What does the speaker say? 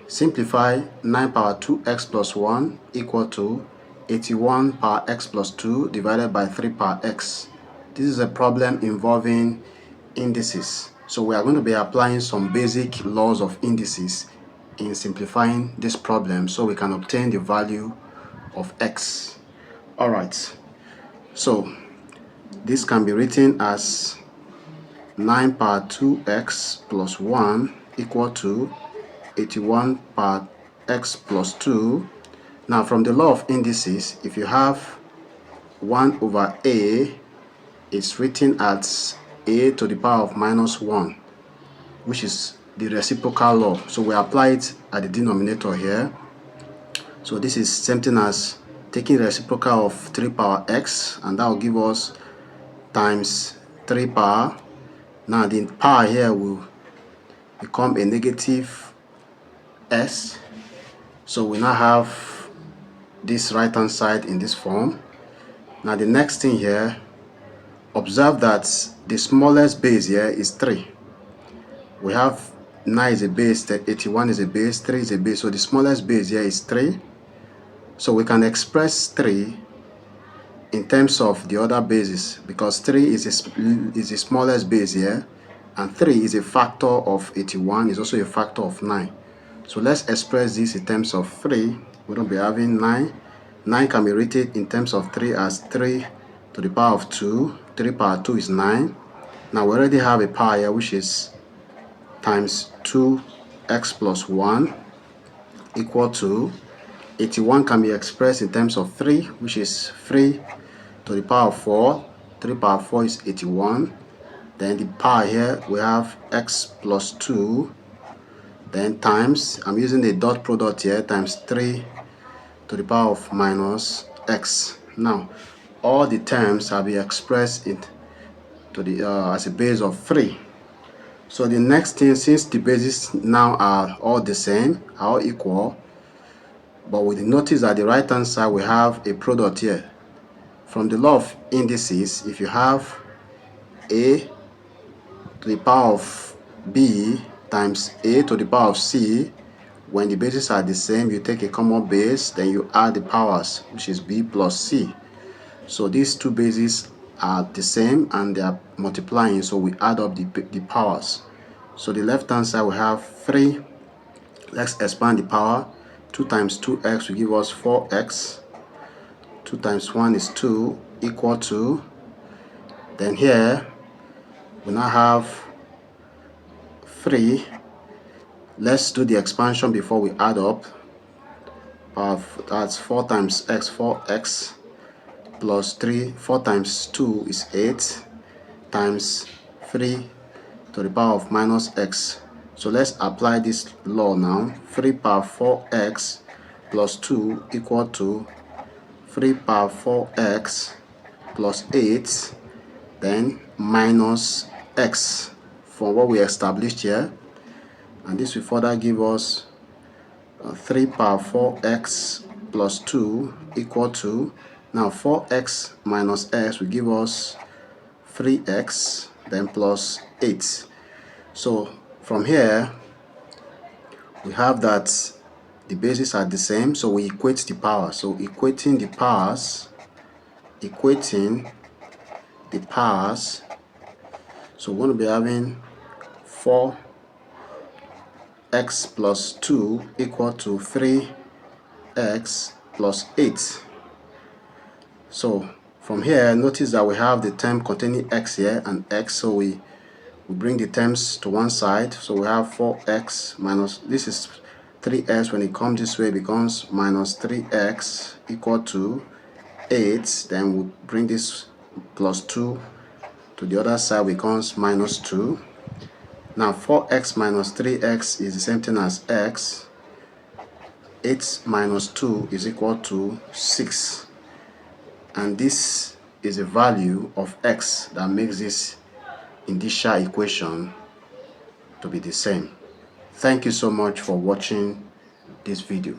Simplify 9 power 2x plus 1 equal to 81 power x plus 2 divided by 3 power x. This is a problem involving indices. So we are going to be applying some basic laws of indices in simplifying this problem so we can obtain the value of x. Alright, so this can be written as 9 power 2x plus 1 equal to 81 power x plus 2. Now from the law of indices, if you have 1 over a, it's written as a to the power of minus 1, which is the reciprocal law. So we apply it at the denominator here. So this is something as taking the reciprocal of 3 power x, and that will give us times 3 power. Now the power here will become a negative s. So we now have this right hand side in this form. Now the next thing here, observe that the smallest base here is 3. We have 9 is a base, 81 is a base, 3 is a base. So the smallest base here is 3. So we can express 3 in terms of the other bases, because 3 is the smallest base here, and 3 is a factor of 81, is also a factor of 9. So let's express this in terms of 3. We're going to be having 9. 9 can be written in terms of 3 as 3 to the power of 2. 3 power 2 is 9. Now we already have a power here, which is times 2x plus 1 equal to 81 can be expressed in terms of 3, which is 3 to the power of 4. 3 power 4 is 81. Then the power here, we have x plus 2. Then times, I'm using the dot product here, times 3 to the power of minus x. Now, all the terms have been expressed as a base of 3. So the next thing, since the bases now are all the same, are all equal, but we notice that the right hand side we have a product here. From the law of indices, if you have a to the power of b times a to the power of c, when the bases are the same, you take a common base, then you add the powers, which is b plus c. So these two bases are the same and they are multiplying, so we add up the powers. So the left hand side we have 3. Let's expand the power. 2 times 2x will give us 4x. 2 times 1 is 2 equal to, then here we now have 3. Let's do the expansion before we add up. That's 4 times x, 4x plus 3. 4 times 2 is 8 times 3 to the power of minus x. So let's apply this law now. 3 power 4x plus 2 equal to 3 power 4x plus 8, then minus x from what we established here. And this will further give us 3 power 4x plus 2 equal to, now 4x minus x will give us 3x, then plus 8. So from here we have that the bases are the same, so we equate the power. So equating the powers, so we're going to be having 4x plus 2 equal to 3x plus 8. So from here, notice that we have the term containing x here and x, so we bring the terms to one side. So we have 4x minus, this is 3x, when it comes this way it becomes minus 3x equal to 8. Then we bring this plus 2 to the other side, becomes minus 2. Now 4x minus 3x is the same thing as x. 8 minus 2 is equal to 6. And this is the value of x that makes this initial equation to be the same. Thank you so much for watching this video.